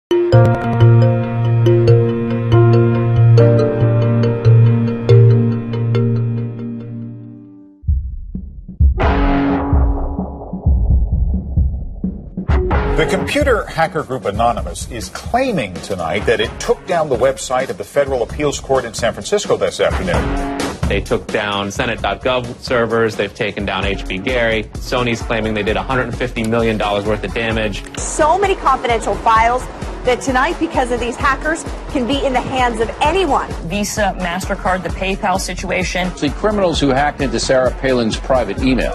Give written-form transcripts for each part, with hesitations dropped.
The computer hacker group Anonymous is claiming tonight that it took down the website of the Federal Appeals Court in San Francisco this afternoon. They took down Senate.gov servers. They've taken down HB Gary. Sony's claiming they did $150 million worth of damage. So many confidential files that tonight, because of these hackers, can be in the hands of anyone. Visa, MasterCard, the PayPal situation. The criminals who hacked into Sarah Palin's private email.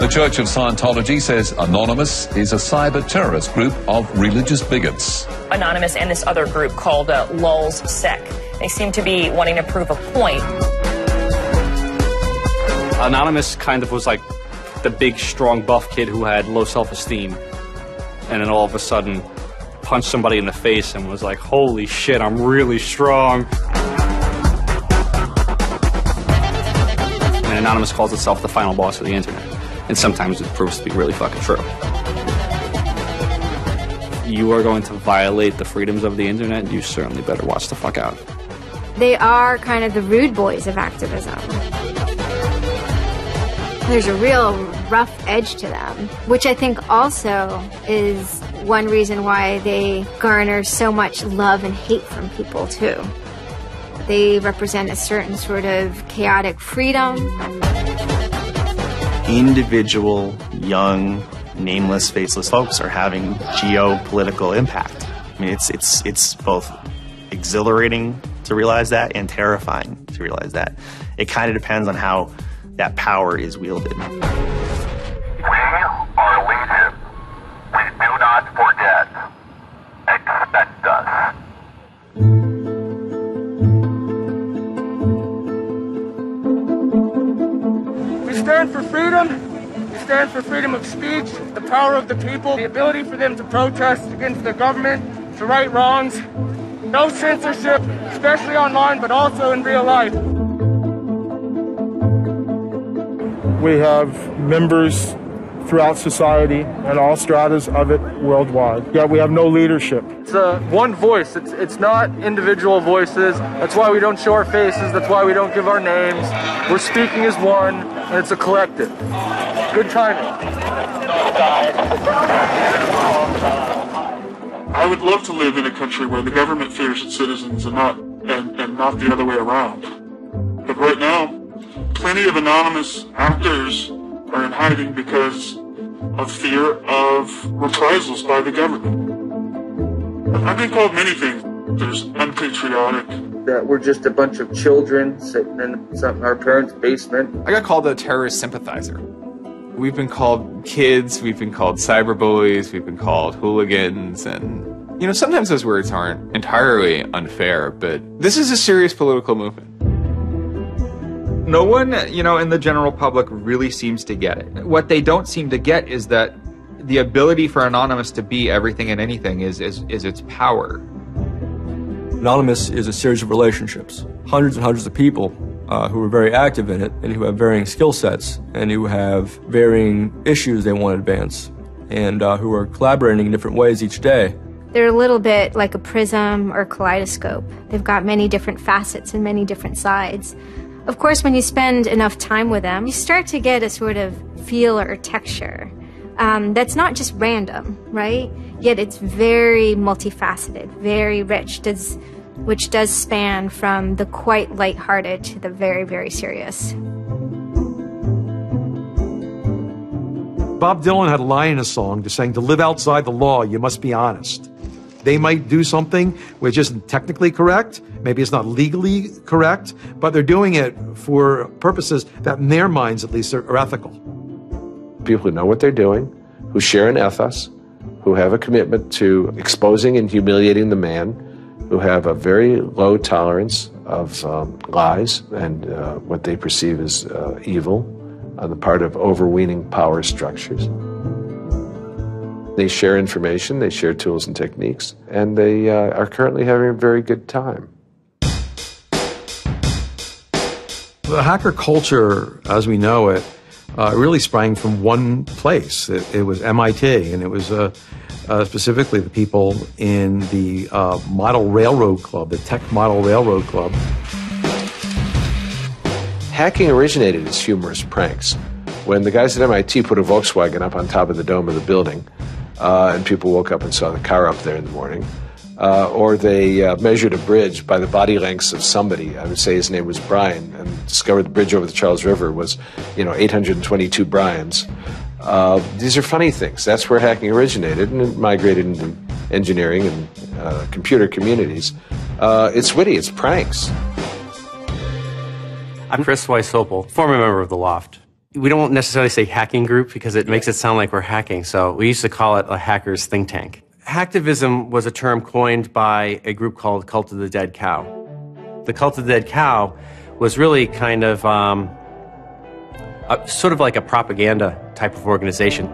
The Church of Scientology says Anonymous is a cyber terrorist group of religious bigots. Anonymous and this other group called Lulz Sec. They seem to be wanting to prove a point. Anonymous kind of was like the big, strong, buff kid who had low self-esteem. And then all of a sudden punched somebody in the face and was like, holy shit, I'm really strong. And Anonymous calls itself the final boss of the internet. And sometimes it proves to be really fucking true. You are going to violate the freedoms of the internet, you certainly better watch the fuck out. They are kind of the rude boys of activism. There's a real rough edge to them, which I think also is one reason why they garner so much love and hate from people, too. They represent a certain sort of chaotic freedom. Individual, young, nameless, faceless folks are having geopolitical impact. I mean, it's both exhilarating to realize that and terrifying to realize that. It kind of depends on how that power is wielded. We are legion. We do not forget. Expect us. We stand for freedom. We stand for freedom of speech, the power of the people, the ability for them to protest against the government, to right wrongs. No censorship, especially online, but also in real life. We have members throughout society and all stratas of it worldwide. Yet we have no leadership. It's one voice. It's not individual voices. That's why we don't show our faces. That's why we don't give our names. We're speaking as one, and it's a collective. Good timing. I would love to live in a country where the government fears its citizens and not the other way around. But right now, plenty of anonymous actors are in hiding because of fear of reprisals by the government. I've been called many things. There's unpatriotic. That we're just a bunch of children sitting in our parents' basement. I got called a terrorist sympathizer. We've been called kids, we've been called cyberbullies, we've been called hooligans, and, you know, sometimes those words aren't entirely unfair, but this is a serious political movement. No one, you know, in the general public really seems to get it. What they don't seem to get is that the ability for Anonymous to be everything and anything is its power. Anonymous is a series of relationships, hundreds and hundreds of people who are very active in it and who have varying skill sets and who have varying issues they want to advance and who are collaborating in different ways each day. They're a little bit like a prism or kaleidoscope. They've got many different facets and many different sides. Of course, when you spend enough time with them, you start to get a sort of feel or texture that's not just random, right? Yet it's very multifaceted, very rich, which does span from the quite lighthearted to the very, very serious. Bob Dylan had a line in a song just saying, to live outside the law, you must be honest. They might do something which isn't technically correct, maybe it's not legally correct, but they're doing it for purposes that in their minds at least are ethical. People who know what they're doing, who share an ethos, who have a commitment to exposing and humiliating the man, who have a very low tolerance of lies and what they perceive as evil on the part of overweening power structures. They share information, they share tools and techniques, and they are currently having a very good time. The hacker culture, as we know it, really sprang from one place. It was MIT, and it was specifically the people in the Model Railroad Club, the Tech Model Railroad Club. Hacking originated as humorous pranks. When the guys at MIT put a Volkswagen up on top of the dome of the building, and people woke up and saw the car up there in the morning, or they measured a bridge by the body lengths of somebody. I would say his name was Brian, and discovered the bridge over the Charles River was, 822 Brians. These are funny things. That's where hacking originated, and it migrated into engineering and computer communities. It's witty. It's pranks. I'm Chris Weisopel, former member of the Loft. We don't necessarily say hacking group because it makes it sound like we're hacking, so we used to call it a hackers think tank. Hacktivism was a term coined by a group called Cult of the Dead Cow. The Cult of the Dead Cow was really kind of sort of like a propaganda type of organization.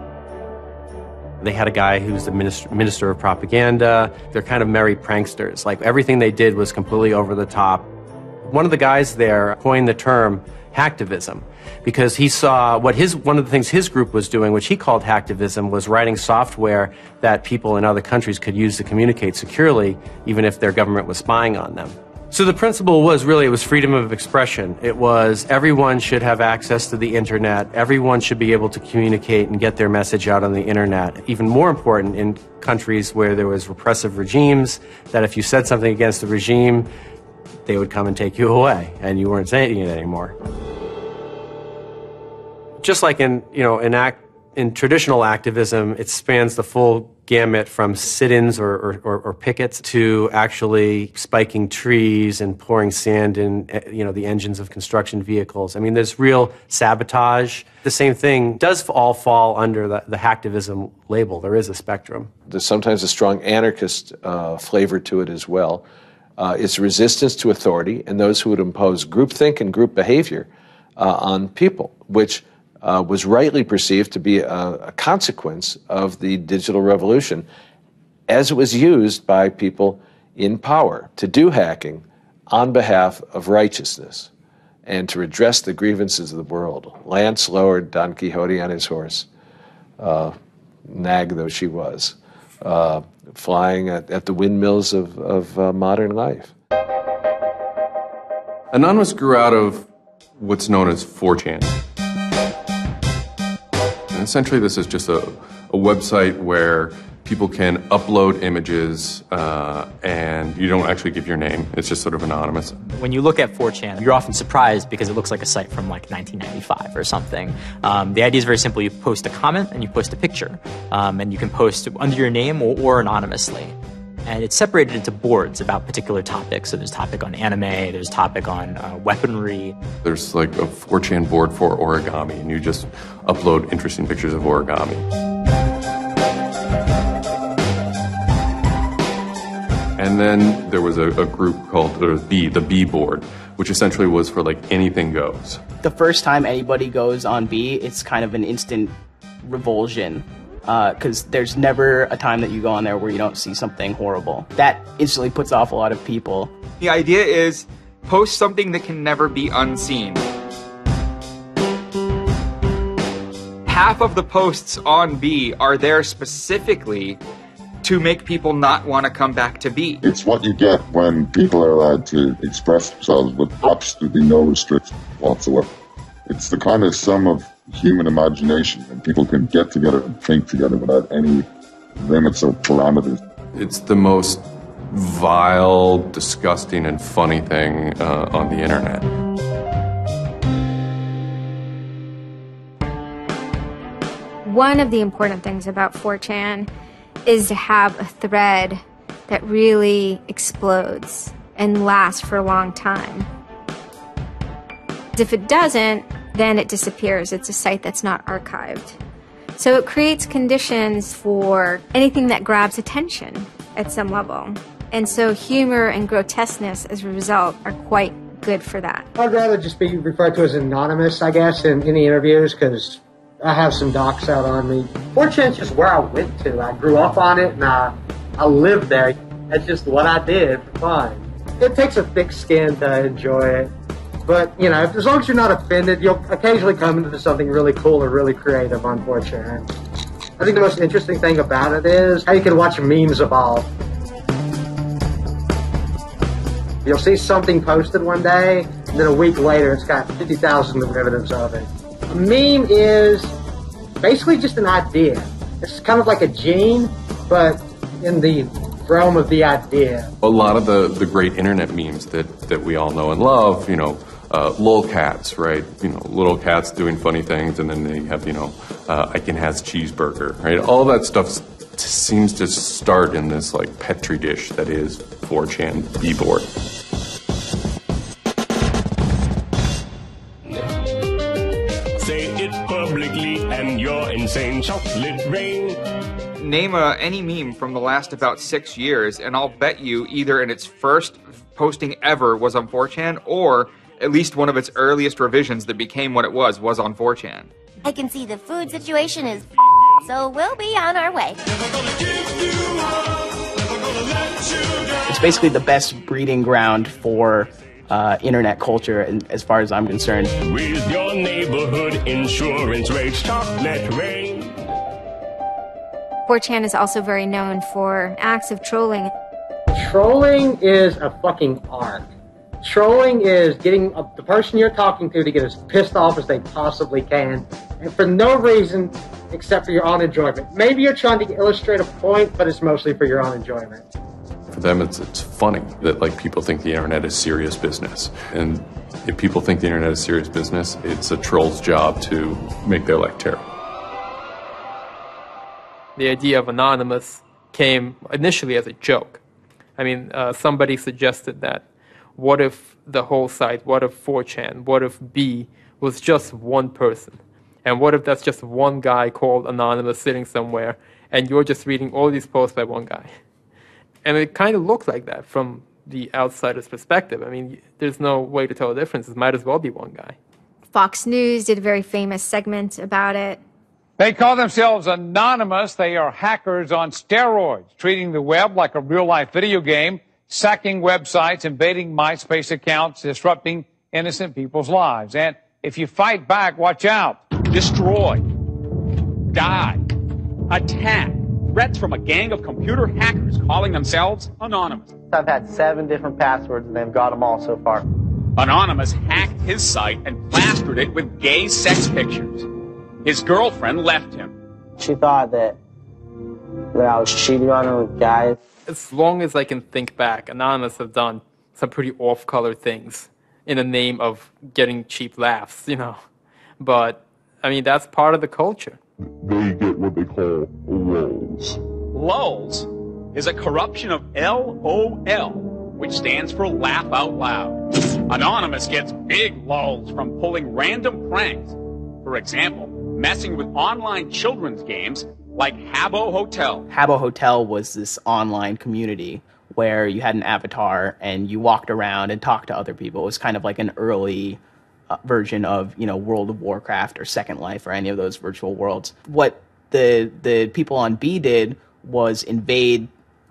They had a guy who's the minister of propaganda. They're kind of merry pranksters. Like, everything they did was completely over the top. One of the guys there coined the term hacktivism because he saw one of the things his group was doing, which he called hacktivism, was writing software that people in other countries could use to communicate securely, even if their government was spying on them. So the principle was really, it was freedom of expression. It was everyone should have access to the internet. Everyone should be able to communicate and get their message out on the internet. Even more important in countries where there was repressive regimes, that if you said something against the regime, they would come and take you away, and you weren't saying it anymore. Just like in traditional activism, it spans the full gamut from sit-ins or pickets to actually spiking trees and pouring sand in, the engines of construction vehicles. I mean, there's real sabotage. The same thing does all fall under the hacktivism label. There is a spectrum. There's sometimes a strong anarchist flavor to it as well. It's resistance to authority and those who would impose groupthink and group behavior on people, which was rightly perceived to be a consequence of the digital revolution as it was used by people in power to do hacking on behalf of righteousness and to redress the grievances of the world. Lance lowered Don Quixote on his horse, nag though she was, flying at the windmills of modern life. Anonymous grew out of what's known as 4chan. And essentially this is just a website where people can upload images and you don't actually give your name. It's just sort of anonymous. When you look at 4chan, you're often surprised because it looks like a site from like 1995 or something. The idea is very simple. You post a comment and you post a picture. And you can post under your name or anonymously. And it's separated into boards about particular topics. So there's topic on anime, there's topic on weaponry. There's like a 4chan board for origami, and you just upload interesting pictures of origami. And then there was a group called the B board, which essentially was for like anything goes. The first time anybody goes on B, it's kind of an instant revulsion. Because there's never a time that you go on there where you don't see something horrible. That instantly puts off a lot of people. The idea is post something that can never be unseen. Half of the posts on B are there specifically to make people not want to come back to B. It's what you get when people are allowed to express themselves with absolutely no restriction whatsoever. It's the kind of sum of human imagination when people can get together and think together without any limits or parameters. It's the most vile, disgusting, and funny thing on the internet. One of the important things about 4chan is to have a thread that really explodes and lasts for a long time. If it doesn't, then it disappears. It's a site that's not archived. So it creates conditions for anything that grabs attention at some level. And so humor and grotesqueness as a result are quite good for that. I'd rather just be referred to as anonymous, I guess, in the interviews, because I have some docs out on me. 4chan's just where I went to. I grew up on it, and I lived there. That's just what I did for fun. It takes a thick skin to enjoy it. But, as long as you're not offended, you'll occasionally come into something really cool or really creative on 4chan. I think the most interesting thing about it is how you can watch memes evolve. You'll see something posted one day, and then a week later it's got 50,000 derivatives of it. A meme is basically just an idea. It's kind of like a gene, but in the realm of the idea. A lot of the great internet memes that we all know and love, you know, lolcats, right? You know, little cats doing funny things, and then they have, you know, Icon has cheeseburger, right? All that stuff seems to start in this like petri dish that is 4chan b-board. Say it publicly and you're insane. Chocolate rain. Name any meme from the last about 6 years, and I'll bet you either in its first posting ever was on 4chan, or at least one of its earliest revisions that became what it was on 4chan. I can see the food situation is so we'll be on our way. It's basically the best breeding ground for internet culture, and as far as I'm concerned. With your neighborhood insurance rates, chocolate rain. 4chan is also very known for acts of trolling. Trolling is a fucking art. Trolling is getting the person you're talking to get as pissed off as they possibly can, and for no reason except for your own enjoyment. Maybe you're trying to illustrate a point, but it's mostly for your own enjoyment. For them, it's funny that like people think the internet is serious business, and if people think the internet is serious business, it's a troll's job to make their life terrible. The idea of anonymous came initially as a joke. I mean, somebody suggested that, what if the whole site, what if 4chan, what if B was just one person? And what if that's just one guy called Anonymous sitting somewhere, and you're just reading all these posts by one guy? And it kind of looks like that from the outsider's perspective. I mean, there's no way to tell the difference. It might as well be one guy. Fox News did a very famous segment about it. They call themselves anonymous. They are hackers on steroids, treating the web like a real-life video game, sacking websites, invading MySpace accounts, disrupting innocent people's lives. And if you fight back, watch out. Destroy. Die. Attack. Threats from a gang of computer hackers calling themselves Anonymous. I've had 7 different passwords and they've got them all so far. Anonymous hacked his site and plastered it with gay sex pictures. His girlfriend left him. She thought that I was cheating on her with guys. As long as I can think back, Anonymous have done some pretty off-color things in the name of getting cheap laughs, you know. But, I mean, that's part of the culture. They get what they call lulz. Lulz is a corruption of LOL, which stands for laugh out loud. Anonymous gets big lulz from pulling random pranks. For example, messing with online children's games like Habbo Hotel. Habbo Hotel was this online community where you had an avatar and you walked around and talked to other people. It was kind of like an early version of, you know, World of Warcraft or Second Life or any of those virtual worlds. What the people on B did was invade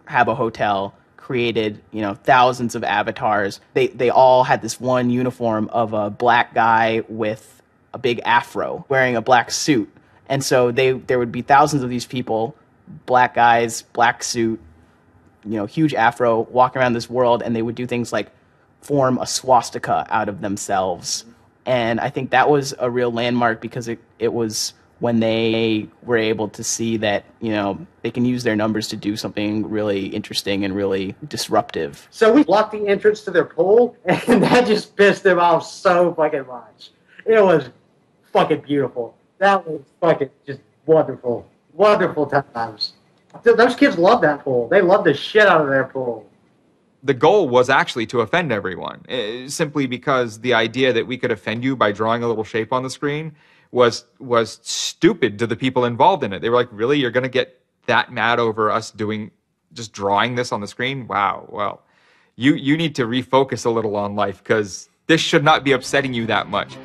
Habbo Hotel, created, you know, thousands of avatars. They all had this one uniform of a black guy with a big afro wearing a black suit. And so there would be thousands of these people, black guys, black suit, you know, huge afro, walking around this world, and they would do things like form a swastika out of themselves. And I think that was a real landmark because it was when they were able to see that, you know, they can use their numbers to do something really interesting and really disruptive. So we blocked the entrance to their pool, and that just pissed them off so fucking much. It was fucking beautiful. That was fucking just wonderful. Wonderful times. Those kids love that pool. They love the shit out of their pool. The goal was actually to offend everyone, simply because the idea that we could offend you by drawing a little shape on the screen was stupid to the people involved in it. They were like, really? You're going to get that mad over us just drawing this on the screen? Wow. Well, you need to refocus a little on life because this should not be upsetting you that much.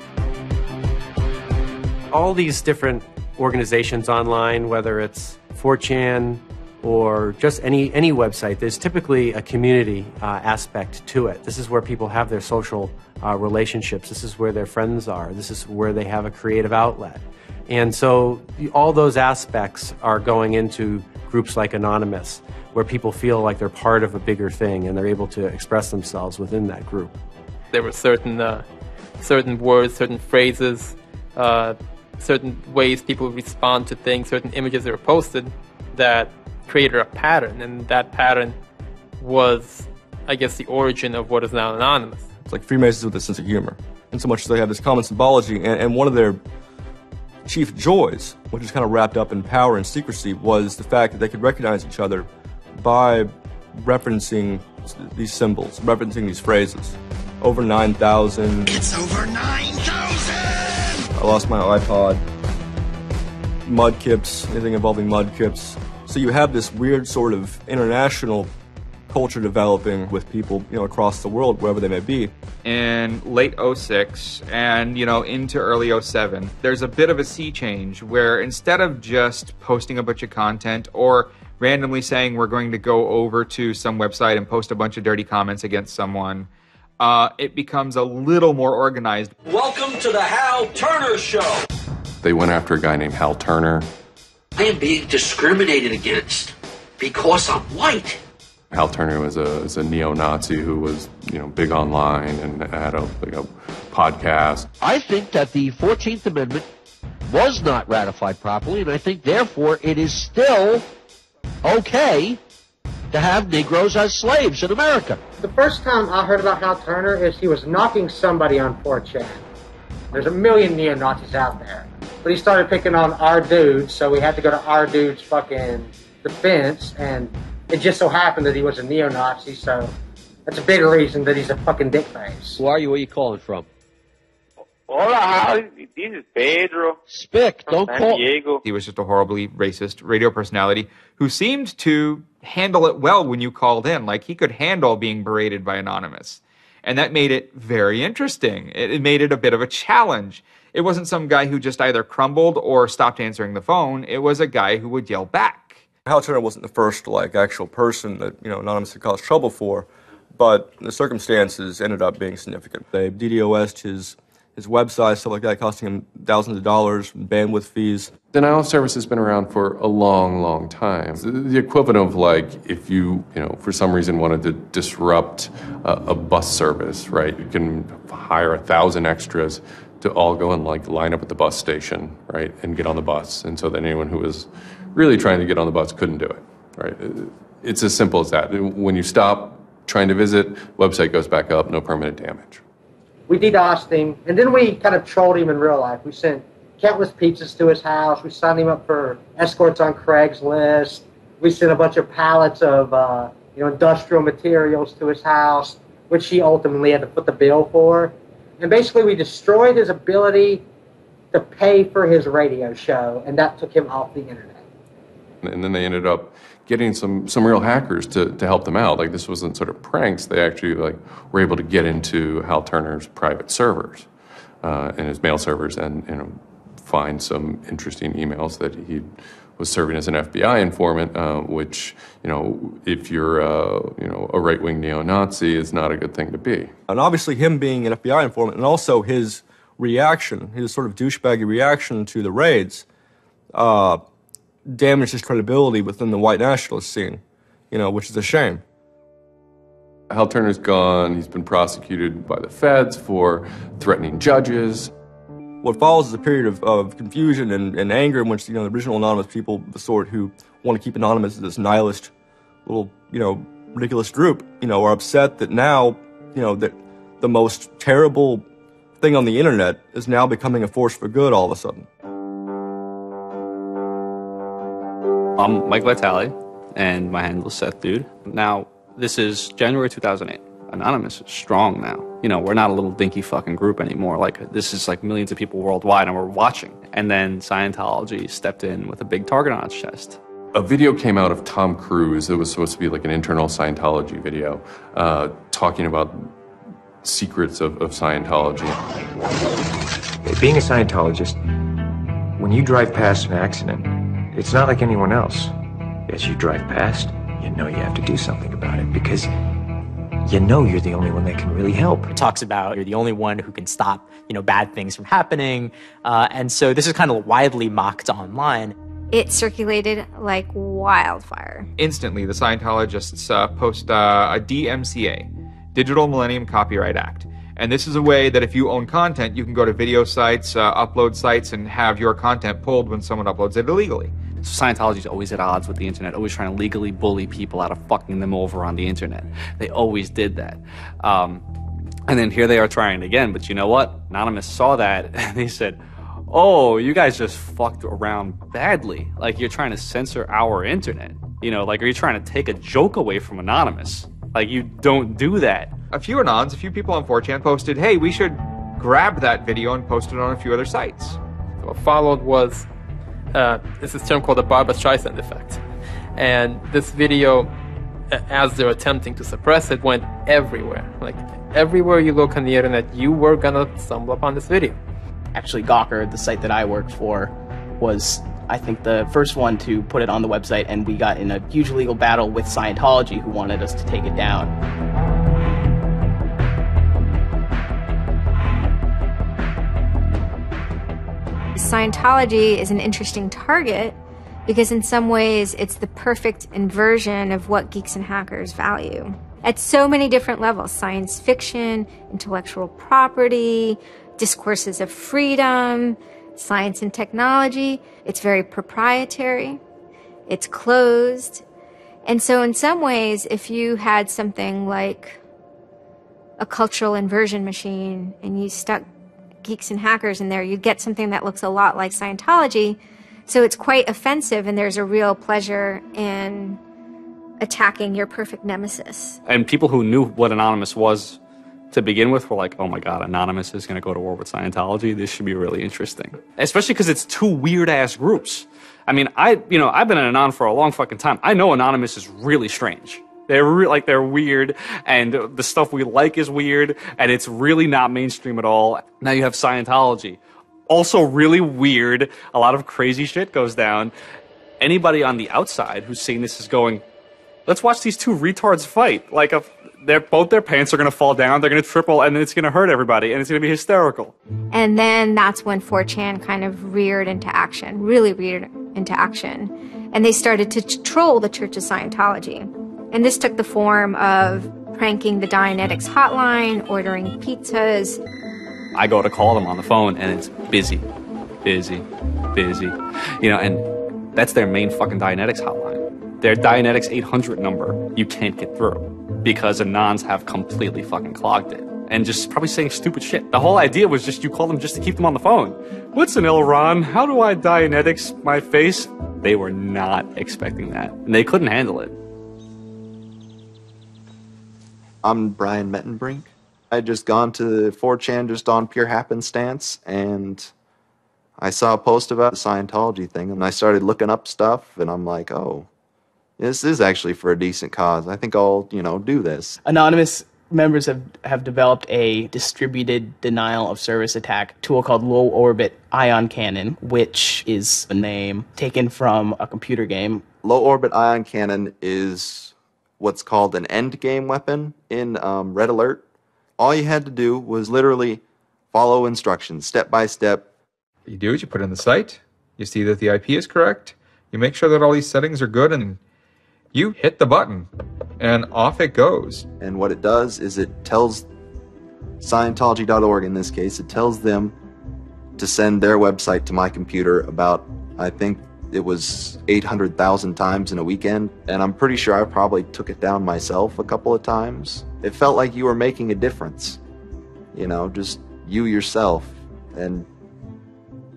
All these different organizations online, whether it's 4chan or just any website, there's typically a community aspect to it. This is where people have their social relationships. This is where their friends are. This is where they have a creative outlet. And so all those aspects are going into groups like Anonymous, where people feel like they're part of a bigger thing and they're able to express themselves within that group. There were certain words, certain phrases, certain ways people respond to things, certain images that were posted that created a pattern, and that pattern was, I guess, the origin of what is now Anonymous. It's like Freemasons with a sense of humor, in so much as they have this common symbology, and one of their chief joys, which is kind of wrapped up in power and secrecy, was the fact that they could recognize each other by referencing these symbols, referencing these phrases. Over 9,000. It's over 9,000! I lost my iPod. Mudkips, anything involving mudkips. So you have this weird sort of international culture developing with people, across the world, wherever they may be. In late 06 and, into early 07, there's a bit of a sea change where instead of just posting a bunch of content or randomly saying we're going to go over to some website and post a bunch of dirty comments against someone, it becomes a little more organized. Welcome to the Hal Turner Show. They went after a guy named Hal Turner. I am being discriminated against because I'm white. Hal Turner was a neo-Nazi who was, big online and had a podcast. I think that the 14th Amendment was not ratified properly, and I think, therefore, it is still okay to have Negroes as slaves in America. The first time I heard about Hal Turner is he was knocking somebody on 4chan. There's a million neo-Nazis out there. But he started picking on our dude, so we had to go to our dude's fucking defense, and it just so happened that he was a neo-Nazi, so that's a big reason that he's a fucking dickface. Who are you? Where are you calling from? Hola, Hal. This is Pedro. Spick, don't San call. Diego. He was just a horribly racist radio personality who seemed to handle it well when you called in. Like, he could handle being berated by Anonymous. And that made it very interesting. It made it a bit of a challenge. It wasn't some guy who just either crumbled or stopped answering the phone. It was a guy who would yell back. Hal Turner wasn't the first, actual person that, Anonymous had caused trouble for, but the circumstances ended up being significant. They DDoS'd his website, stuff like that, costing him thousands of dollars, bandwidth fees. Denial of service has been around for a long, long time. The equivalent of if you, for some reason wanted to disrupt a bus service, right? You can hire 1,000 extras to all go and line up at the bus station, right, and get on the bus. And so that anyone who was really trying to get on the bus couldn't do it, right? It's as simple as that. When you stop trying to visit, website goes back up, no permanent damage. We DDoSed him, and then we kind of trolled him in real life. We sent countless pizzas to his house. We signed him up for escorts on Craigslist. We sent a bunch of pallets of industrial materials to his house, which he ultimately had to foot the bill for. And basically, we destroyed his ability to pay for his radio show, and that took him off the internet. And then they ended up getting some real hackers to help them out. This wasn't sort of pranks. They actually were able to get into Hal Turner's private servers and his mail servers and find some interesting emails that he was serving as an FBI informant, which, if you're a right-wing neo-Nazi, is not a good thing to be. And obviously him being an FBI informant and also his reaction, his sort of douchebaggy reaction to the raids, damaged his credibility within the white nationalist scene, which is a shame. Hal Turner's gone. He's been prosecuted by the feds for threatening judges. What follows is a period of confusion and anger in which, the original Anonymous people, the sort who want to keep Anonymous as this nihilist little, ridiculous group, are upset that now, that the most terrible thing on the internet is now becoming a force for good all of a sudden. I'm Mike Vitale, and my handle is Seth Dude. Now, this is January 2008. Anonymous is strong now. We're not a little dinky fucking group anymore. This is millions of people worldwide, and we're watching. And then Scientology stepped in with a big target on its chest. A video came out of Tom Cruise. It was supposed to be an internal Scientology video, talking about secrets of Scientology. Being a Scientologist, when you drive past an accident, it's not like anyone else. As you drive past, you know you have to do something about it because you know you're the only one that can really help. It talks about you're the only one who can stop, bad things from happening. And so this is kind of widely mocked online. It circulated like wildfire. Instantly, the Scientologists post a DMCA, Digital Millennium Copyright Act. And this is a way that if you own content, you can go to video sites, upload sites, and have your content pulled when someone uploads it illegally. So Scientology's always at odds with the internet, always trying to legally bully people out of fucking them over on the internet. They always did that. And then here they are trying it again, but you know what? Anonymous saw that, and they said, oh, you guys just fucked around badly. Like, you're trying to censor our internet. Like, are you trying to take a joke away from Anonymous? Like, you don't do that. A few people on 4chan posted, hey, we should grab that video and post it on a few other sites. What followed was this term called the Barbra Streisand effect. And this video, as they're attempting to suppress it, went everywhere. Like, everywhere you look on the internet, you were gonna stumble upon this video. Actually, Gawker, the site that I worked for, was, I think, the first one to put it on the website, and we got in a huge legal battle with Scientology, who wanted us to take it down. Scientology is an interesting target because in some ways it's the perfect inversion of what geeks and hackers value. At so many different levels: science fiction, intellectual property, discourses of freedom, science and technology. It's very proprietary. It's closed. And so in some ways, if you had something like a cultural inversion machine and you stuck geeks and hackers in there, you'd get something that looks a lot like Scientology. So it's quite offensive, and there's a real pleasure in attacking your perfect nemesis. And people who knew what Anonymous was to begin with were like, oh my God, Anonymous is going to go to war with Scientology. This should be really interesting. Especially because it's two weird-ass groups. I mean, I've been an Anon for a long fucking time. I know Anonymous is really strange. They're weird, and the stuff we like is weird, and it's really not mainstream at all. Now you have Scientology. Also really weird. A lot of crazy shit goes down. Anybody on the outside who's seeing this is going, let's watch these two retards fight. Like, both their pants are going to fall down, they're going to triple, and it's going to hurt everybody, and it's going to be hysterical. And then that's when 4chan kind of reared into action, really reared into action. And they started to troll the Church of Scientology. And this took the form of pranking the Dianetics hotline, ordering pizzas. I go to call them on the phone, and it's busy. And that's their main fucking Dianetics hotline. Their Dianetics 800 number, you can't get through because Anons have completely fucking clogged it. And just probably saying stupid shit. The whole idea was just you call them just to keep them on the phone. What's an Elron? How do I Dianetics my face? They were not expecting that, and they couldn't handle it. I'm Brian Mettenbrink. I just gone to 4chan just on pure happenstance, and I saw a post about the Scientology thing, and I started looking up stuff, and I'm like, oh, this is actually for a decent cause. I think I'll, do this. Anonymous members have developed a distributed denial of service attack tool called Low Orbit Ion Cannon, which is a name taken from a computer game. Low Orbit Ion Cannon is what's called an endgame weapon in Red Alert. All you had to do was literally follow instructions, step by step. You do it, you put in the site, you see that the IP is correct, you make sure that all these settings are good, and you hit the button, and off it goes. And what it does is it tells Scientology.org, in this case, it tells them to send their website to my computer about, I think, it was 800,000 times in a weekend, and I'm pretty sure I probably took it down myself a couple of times. It felt like you were making a difference, just you yourself, and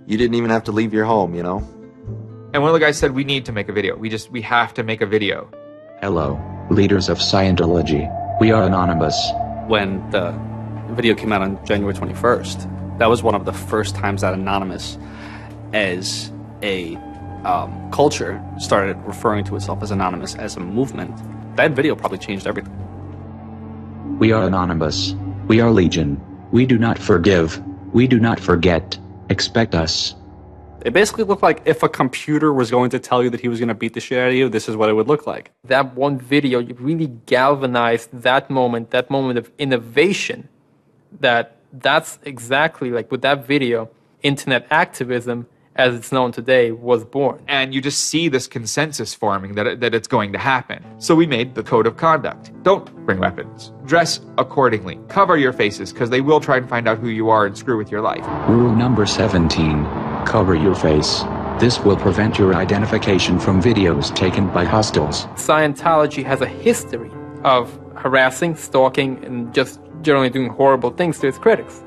you didn't even have to leave your home, And one of the guys said, we need to make a video. We have to make a video. Hello, leaders of Scientology. We are Anonymous. When the video came out on January 21st, that was one of the first times that Anonymous, as a culture, started referring to itself as Anonymous as a movement. That video probably changed everything. We are Anonymous. We are Legion. We do not forgive. We do not forget. Expect us. It basically looked like if a computer was going to tell you that he was going to beat the shit out of you, this is what it would look like. That one video really galvanized that moment of innovation. That's exactly like with that video, internet activism, as it's known today, was born. And you just see this consensus forming that it's going to happen. So we made the code of conduct. Don't bring weapons. Dress accordingly. Cover your faces, because they will try and find out who you are and screw with your life. Rule number 17. Cover your face. This will prevent your identification from videos taken by hostiles. Scientology has a history of harassing, stalking, and just generally doing horrible things to its critics.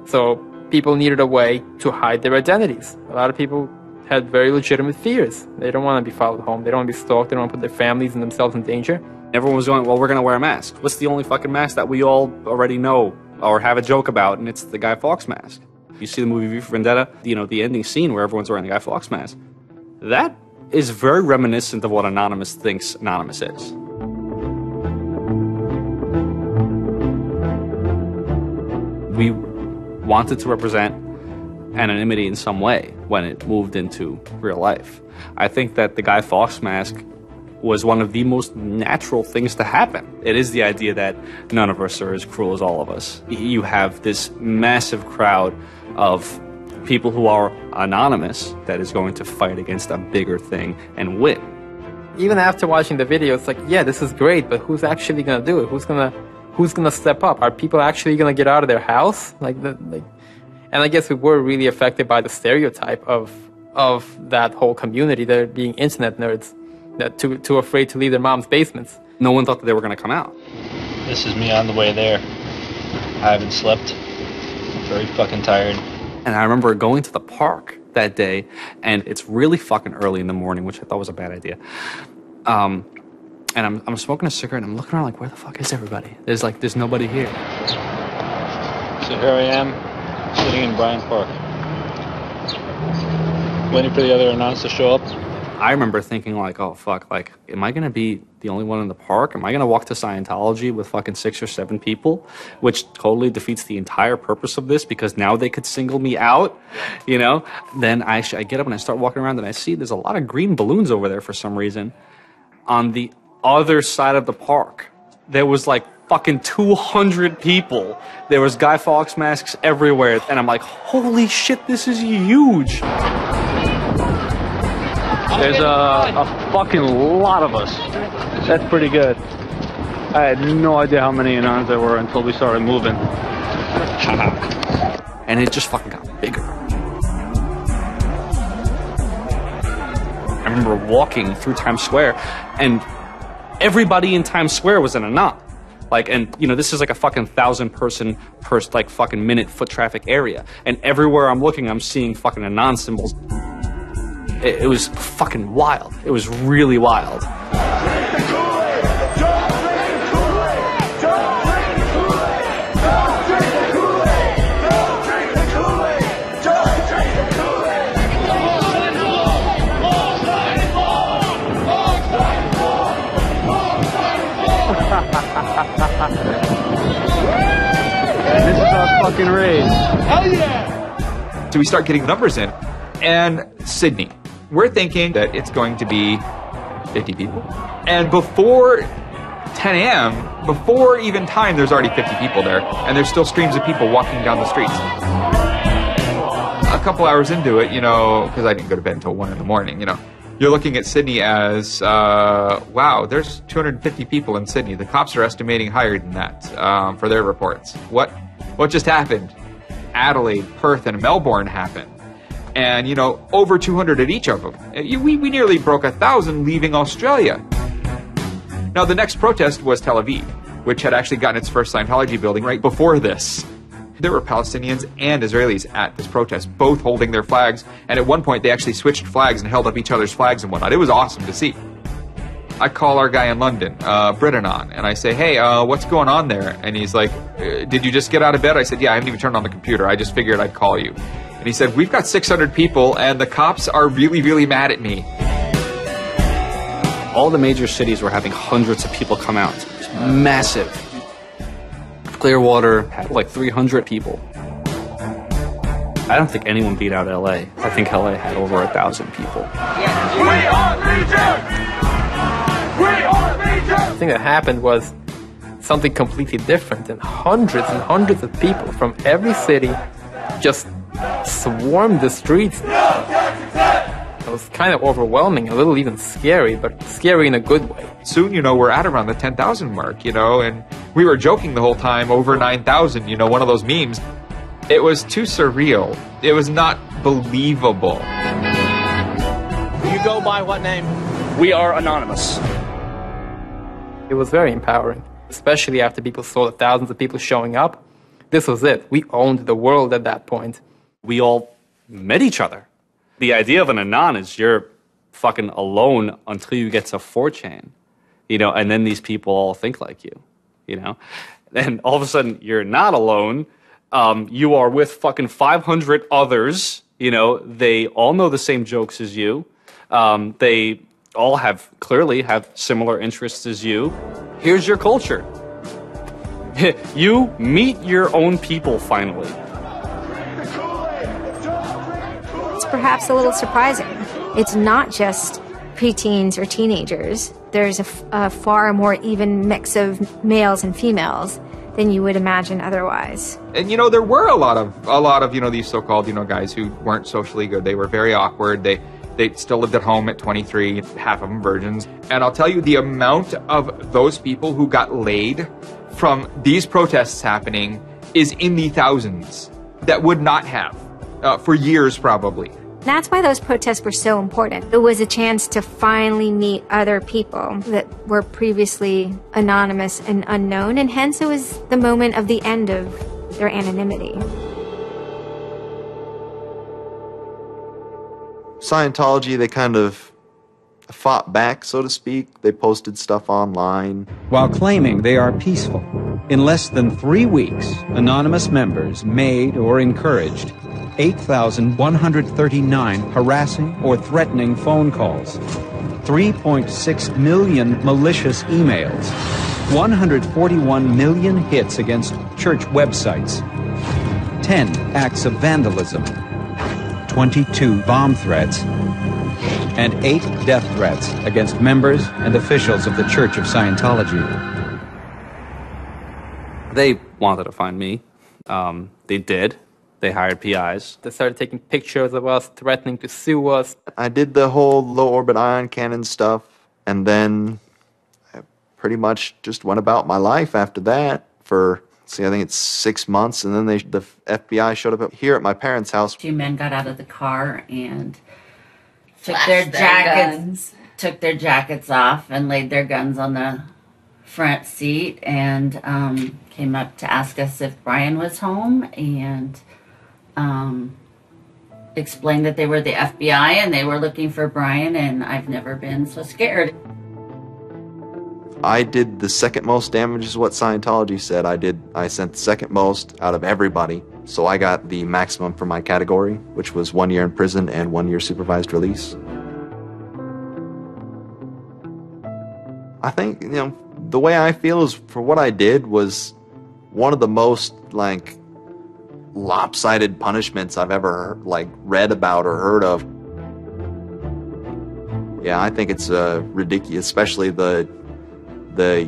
So people needed a way to hide their identities. A lot of people had very legitimate fears. They don't want to be followed home. They don't want to be stalked. They don't want to put their families and themselves in danger. Everyone was going, well, we're going to wear a mask. What's the only fucking mask that we all already know or have a joke about? And it's the Guy Fawkes mask. You see the movie V for Vendetta, the ending scene where everyone's wearing the Guy Fawkes mask. That is very reminiscent of what Anonymous thinks Anonymous is. We wanted to represent anonymity in some way when it moved into real life. I think that the Guy Fawkes mask was one of the most natural things to happen. It is the idea that none of us are as cruel as all of us. You have this massive crowd of people who are anonymous that is going to fight against a bigger thing and win. Even after watching the video, it's like, yeah, this is great, but who's actually going to do it? Who's gonna step up? Are people actually gonna get out of their house? And I guess we were really affected by the stereotype of that whole community, there being internet nerds, that too afraid to leave their mom's basements. No one thought that they were gonna come out. This is me on the way there. I haven't slept. I'm very fucking tired. And I remember going to the park that day, and it's really fucking early in the morning, which I thought was a bad idea. And I'm smoking a cigarette, and I'm looking around like, where the fuck is everybody? There's nobody here. So here I am, sitting in Bryant Park, waiting for the other Anonymous to show up. I remember thinking like, oh fuck, like, am I gonna be the only one in the park? Am I gonna walk to Scientology with fucking 6 or 7 people? Which totally defeats the entire purpose of this, because now they could single me out, Then I get up and I start walking around, and I see there's a lot of green balloons over there for some reason. On the other side of the park, there was like fucking 200 people. There was Guy Fawkes masks everywhere, and I'm like, holy shit, this is huge. There's a fucking lot of us. That's pretty good. I had no idea how many Anons there were until we started moving. And it just fucking got bigger. I remember walking through Times Square, and everybody in Times Square was an Anon. This is like a fucking 1,000-person per fucking minute foot traffic area. And everywhere I'm looking, I'm seeing fucking Anon symbols. It was fucking wild. It was really wild. This is our fucking race. Hell yeah! So we start getting numbers in. And Sydney. We're thinking that it's going to be 50 people. And before 10 a.m., before even time, there's already 50 people there. And there's still streams of people walking down the streets. A couple hours into it, because I didn't go to bed until 1 in the morning, you're looking at Sydney as, wow, there's 250 people in Sydney. The cops are estimating higher than that for their reports. What just happened? Adelaide, Perth, and Melbourne happened. And, over 200 at each of them. We nearly broke 1,000 leaving Australia. Now, the next protest was Tel Aviv, which had actually gotten its first Scientology building right before this. There were Palestinians and Israelis at this protest, both holding their flags, and at one point they actually switched flags and held up each other's flags and whatnot. It was awesome to see. I call our guy in London, Britanon, and I say, hey, what's going on there? And he's like, did you just get out of bed? I said, yeah, I haven't even turned on the computer. I just figured I'd call you. And he said, we've got 600 people, and the cops are really, really mad at me. All the major cities were having hundreds of people come out. It was massive. Clearwater had like 300 people. I don't think anyone beat out LA. I think LA had over 1,000 people. The thing that happened was something completely different, and hundreds of people from every city just swarmed the streets. It was kind of overwhelming, a little even scary, but scary in a good way. Soon, we're at around the 10,000 mark, and we were joking the whole time, over 9,000, one of those memes. It was too surreal. It was not believable. You go by what name? We are anonymous. It was very empowering, especially after people saw the thousands of people showing up. This was it. We owned the world at that point. We all met each other. The idea of an anon is you're fucking alone until you get to 4chan, and then these people all think like you, And all of a sudden, you're not alone. You are with fucking 500 others, They all know the same jokes as you. They all clearly have similar interests as you. Here's your culture. You meet your own people finally. It's perhaps a little surprising. It's not just preteens or teenagers. There's a far more even mix of males and females than you would imagine otherwise. And there were a lot of these so-called guys who weren't socially good. They were very awkward. They still lived at home at 23, half of them virgins. And I'll tell you, the amount of those people who got laid from these protests happening is in the thousands that would not have for years probably. That's why those protests were so important. It was a chance to finally meet other people that were previously anonymous and unknown, and hence it was the moment of the end of their anonymity. Scientology, they kind of fought back, so to speak. They posted stuff online. While claiming they are peaceful, in less than 3 weeks, anonymous members made or encouraged 8,139 harassing or threatening phone calls, 3.6 million malicious emails, 141 million hits against church websites, 10 acts of vandalism, 22 bomb threats, and 8 death threats against members and officials of the Church of Scientology. They wanted to find me. They did. They hired PIs. They started taking pictures of us, threatening to sue us. I did the whole low-orbit ion cannon stuff, and then I pretty much just went about my life after that for, I think it's 6 months, and then the FBI showed up here at my parents' house. 2 men got out of the car and took Flashed their jackets off and laid their guns on the front seat and came up to ask us if Brian was home and explained that they were the FBI and they were looking for Brian, and I've never been so scared. I did the second most damage is what Scientology said. I sent the second most out of everybody. So I got the maximum for my category, which was 1 year in prison and 1 year supervised release. I think, the way I feel is for what I did was one of the most, lopsided punishments I've ever, read about or heard of. Yeah, I think it's ridiculous, especially the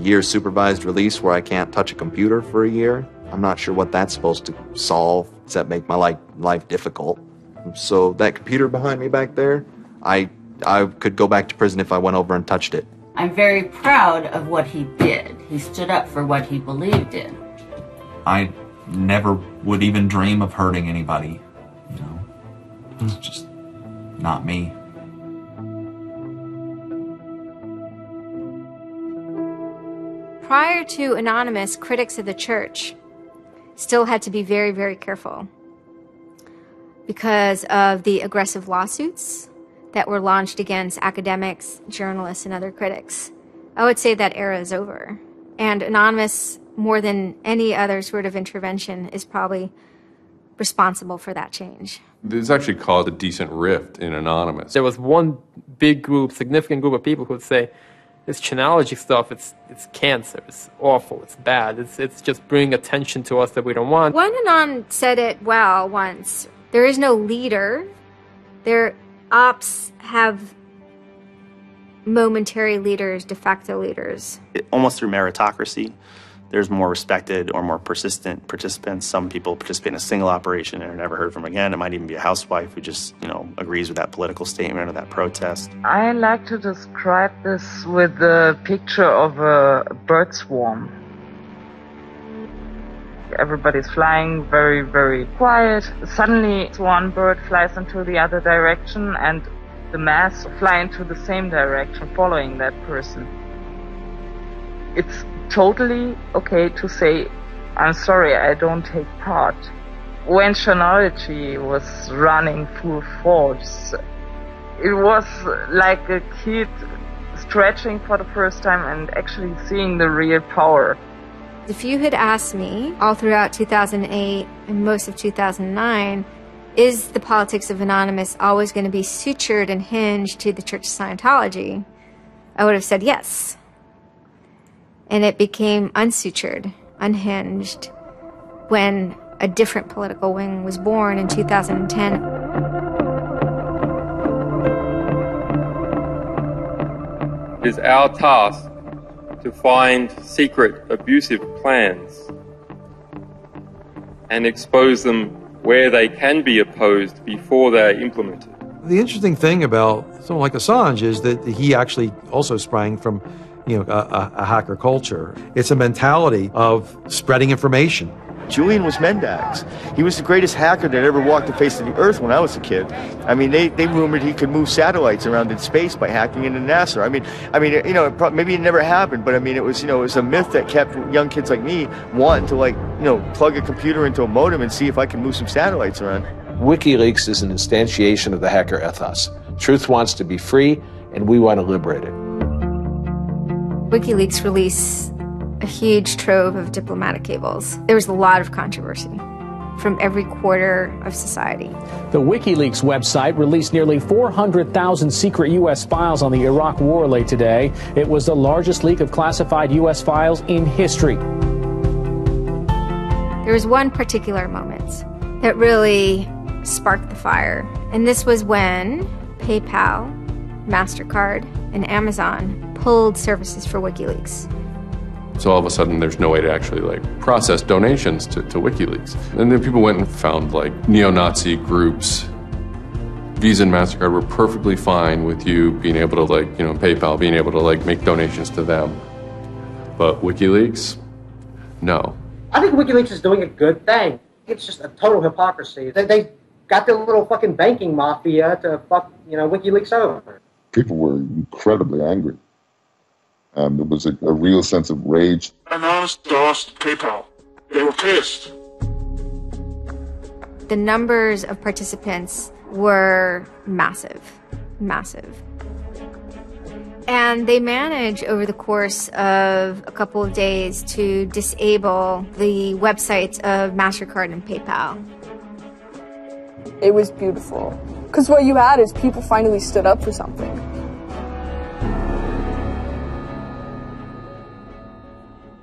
year supervised release where I can't touch a computer for a year. I'm not sure what that's supposed to solve, except make my life difficult. So that computer behind me back there, I could go back to prison if I went over and touched it. I'm very proud of what he did. He stood up for what he believed in. I never would even dream of hurting anybody, It's just not me. Prior to Anonymous, critics of the church still had to be very, very careful because of the aggressive lawsuits that were launched against academics, journalists, and other critics. I would say that era is over. And Anonymous, more than any other sort of intervention, is probably responsible for that change. This actually caused a decent rift in Anonymous. There was one big group, significant group of people who would say, this Chanology stuff, it's cancer, it's awful, it's bad, it's just bringing attention to us that we don't want. One Anon said it well once, There is no leader. Their ops have momentary leaders, de facto leaders. Almost through meritocracy, there's more respected or more persistent participants. Some people participate in a single operation and are never heard from again. It might even be a housewife who just, agrees with that political statement or that protest. I like to describe this with the picture of a bird swarm. Everybody's flying very, very quiet. Suddenly, one bird flies into the other direction and the mass fly into the same direction, following that person. It's totally okay to say, I'm sorry, I don't take part. When chronology was running full force, it was like a kid stretching for the first time and actually seeing the real power. If you had asked me all throughout 2008 and most of 2009, is the politics of Anonymous always going to be sutured and hinged to the Church of Scientology? I would have said yes. And it became unsutured, unhinged, when a different political wing was born in 2010. It is our task to find secret, abusive plans and expose them where they can be opposed before they are implemented. The interesting thing about someone like Assange is that he actually also sprang from, a hacker culture. It's a mentality of spreading information. Julian was Mendax. He was the greatest hacker that ever walked the face of the earth when I was a kid. I mean, they rumored he could move satellites around in space by hacking into NASA. Maybe it never happened, but it was a myth that kept young kids like me wanting to plug a computer into a modem and see if I can move some satellites around. WikiLeaks is an instantiation of the hacker ethos. Truth wants to be free, and we want to liberate it. WikiLeaks released a huge trove of diplomatic cables. There was a lot of controversy from every quarter of society. The WikiLeaks website released nearly 400,000 secret U.S. files on the Iraq War late today. It was the largest leak of classified U.S. files in history. There was one particular moment that really sparked the fire, and this was when PayPal, MasterCard, and Amazon pulled services for WikiLeaks. So all of a sudden, there's no way to actually process donations to WikiLeaks. And then people went and found neo-Nazi groups. Visa and MasterCard were perfectly fine with you being able to PayPal being able to make donations to them. But WikiLeaks, no. I think WikiLeaks is doing a good thing. It's just a total hypocrisy. They got their little fucking banking mafia to fuck, WikiLeaks over. People were incredibly angry. There was a real sense of rage. Anonymous DOSed PayPal. They were pissed. The numbers of participants were massive. And they managed over the course of a couple of days to disable the websites of MasterCard and PayPal. It was beautiful. Because what you had is people finally stood up for something.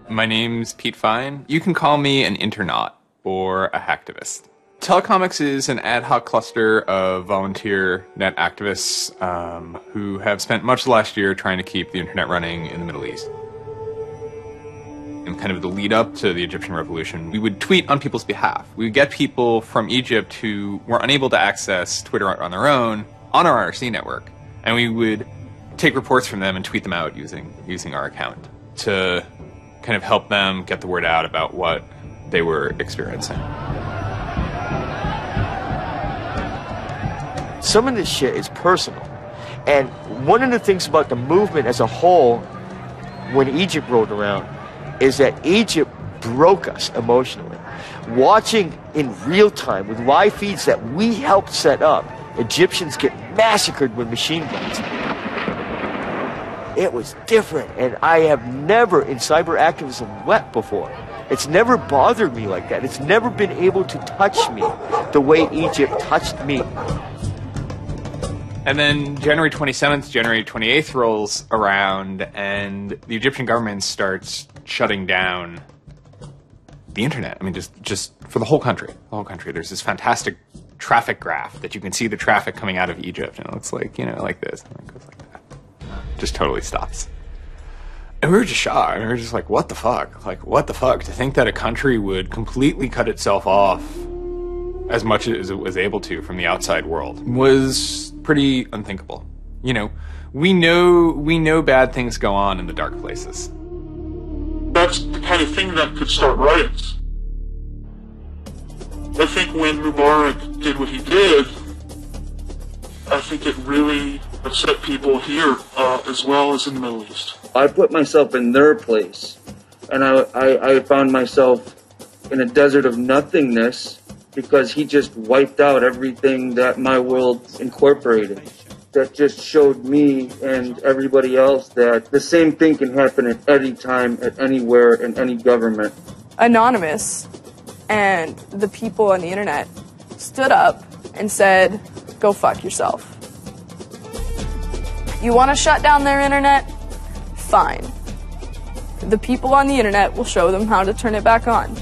My name's Pete Fine. You can call me an internaut or a hacktivist. Telecomics is an ad hoc cluster of volunteer net activists who have spent much of the last year trying to keep the internet running in the Middle East. In kind of the lead up to the Egyptian revolution, we would tweet on people's behalf. We would get people from Egypt who were unable to access Twitter on their own on our IRC network, and we would take reports from them and tweet them out using our account to kind of help them get the word out about what they were experiencing. Some of this shit is personal. And one of the things about the movement as a whole, when Egypt rolled around, is that Egypt broke us emotionally. Watching in real time with live feeds that we helped set up, Egyptians get massacred with machine guns. It was different, and I have never in cyber activism wept before. It's never bothered me like that. It's never been able to touch me the way Egypt touched me. And then January 27th, January 28th rolls around, and the Egyptian government starts shutting down the internet. I mean, just for the whole country. The whole country. There's this fantastic traffic graph that you can see the traffic coming out of Egypt, and it looks like, you know, like this, and it goes like that. Just totally stops. And we were just shocked. We were just like, what the fuck? Like, what the fuck? To think that a country would completely cut itself off as much as it was able to from the outside world was pretty unthinkable. You know, we know bad things go on in the dark places. That's the kind of thing that could start riots. I think when Mubarak did what he did, I think it really upset people here as well as in the Middle East. I put myself in their place, and I found myself in a desert of nothingness because he just wiped out everything that my world incorporated. That just showed me and everybody else that the same thing can happen at any time, at anywhere, in any government. Anonymous and the people on the internet stood up and said, go fuck yourself. You want to shut down their internet? Fine. The people on the internet will show them how to turn it back on.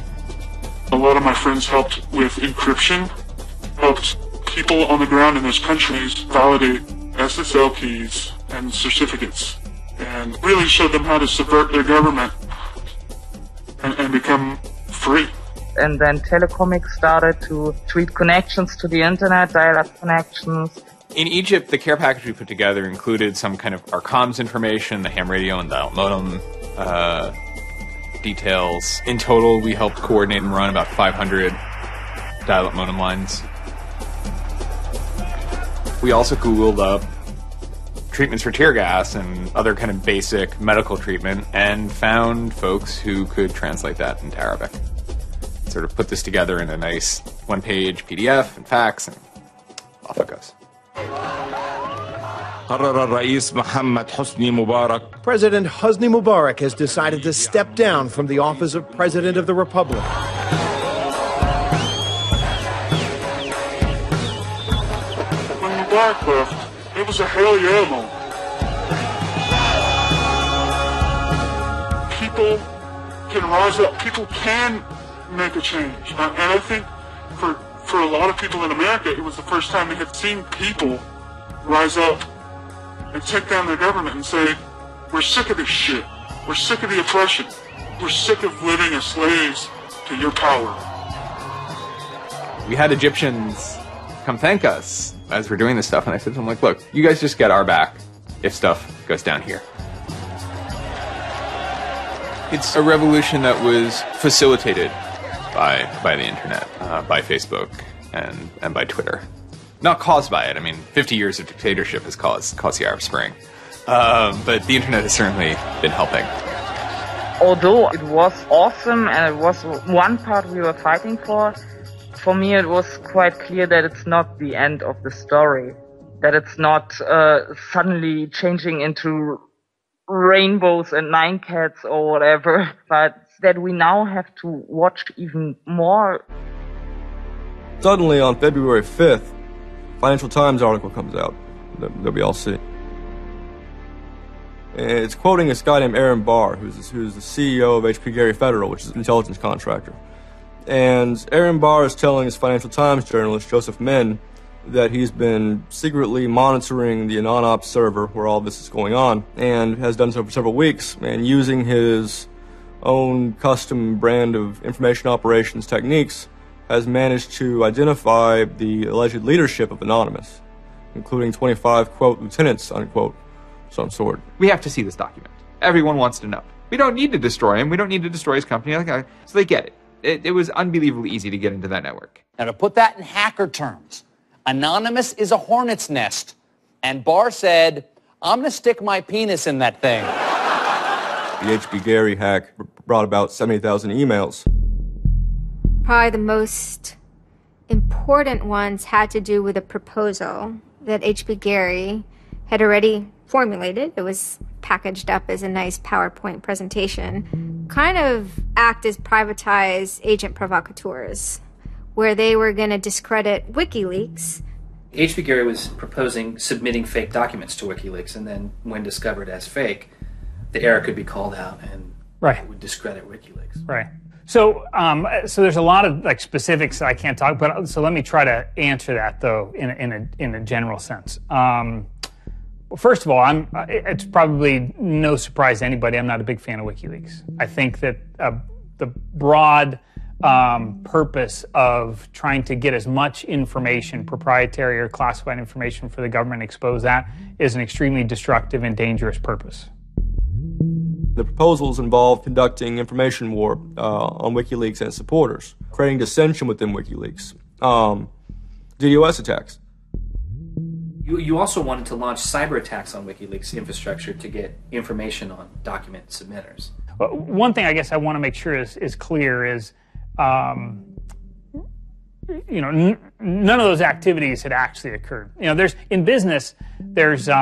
A lot of my friends helped with encryption, helped people on the ground in those countries validate SSL keys and certificates, and really showed them how to subvert their government and become free. And then Telecomics started to tweet connections to the internet, dial-up connections. In Egypt, the care package we put together included some kind of our comms information, the ham radio and dial modem details. In total, we helped coordinate and run about 500 dial-up modem lines. We also Googled up treatments for tear gas and other kind of basic medical treatment and found folks who could translate that into Arabic. Sort of put this together in a nice one-page PDF and fax, and off it goes. President Hosni Mubarak has decided to step down from the office of President of the Republic. When Mubarak left, it was a hell yeah moment. People can rise up. People can make a change. And I think for a lot of people in America, it was the first time they had seen people rise up and take down their government and say, we're sick of this shit. We're sick of the oppression. We're sick of living as slaves to your power. We had Egyptians come thank us as we're doing this stuff, and I said to them, like, look, you guys just get our back if stuff goes down here. It's a revolution that was facilitated by the internet, by Facebook, and by Twitter. Not caused by it. I mean, 50 years of dictatorship has caused the Arab Spring. But the internet has certainly been helping. Although it was awesome and it was one part we were fighting for me it was quite clear that it's not the end of the story. That it's not suddenly changing into rainbows and nine cats or whatever, but that we now have to watch even more. Suddenly on February 5th, Financial Times article comes out that we all see. And it's quoting this guy named Aaron Barr, who's the CEO of HP Gary Federal, which is an intelligence contractor. And Aaron Barr is telling his Financial Times journalist, Joseph Min, that he's been secretly monitoring the AnonOps server where all this is going on, and has done so for several weeks, and using his own custom brand of information operations techniques, has managed to identify the alleged leadership of Anonymous, including 25, quote, lieutenants, unquote, some sort. We have to see this document. Everyone wants to know. We don't need to destroy him. We don't need to destroy his company. So they get it. It was unbelievably easy to get into that network. Now, to put that in hacker terms, Anonymous is a hornet's nest. And Barr said, I'm going to stick my penis in that thing. The HB Gary hack brought about 70,000 emails. Probably the most important ones had to do with a proposal that HB Gary had already formulated. It was packaged up as a nice PowerPoint presentation. Kind of act as privatized agent provocateurs, where they were going to discredit WikiLeaks. HB Gary was proposing submitting fake documents to WikiLeaks, and then when discovered as fake, the error could be called out and it would discredit WikiLeaks. Right. So there's a lot of like specifics that I can't talk about. So let me try to answer that though in a general sense. Well, first of all, it's probably no surprise to anybody. I'm not a big fan of WikiLeaks. I think that the broad purpose of trying to get as much information, proprietary or classified information for the government, expose that, is an extremely destructive and dangerous purpose. The proposals involve conducting information war on WikiLeaks and its supporters, creating dissension within WikiLeaks, DDoS attacks. You also wanted to launch cyber attacks on WikiLeaks infrastructure to get information on document submitters. Well, one thing I guess I want to make sure is clear is, you know, none of those activities had actually occurred. You know, in business, there's, you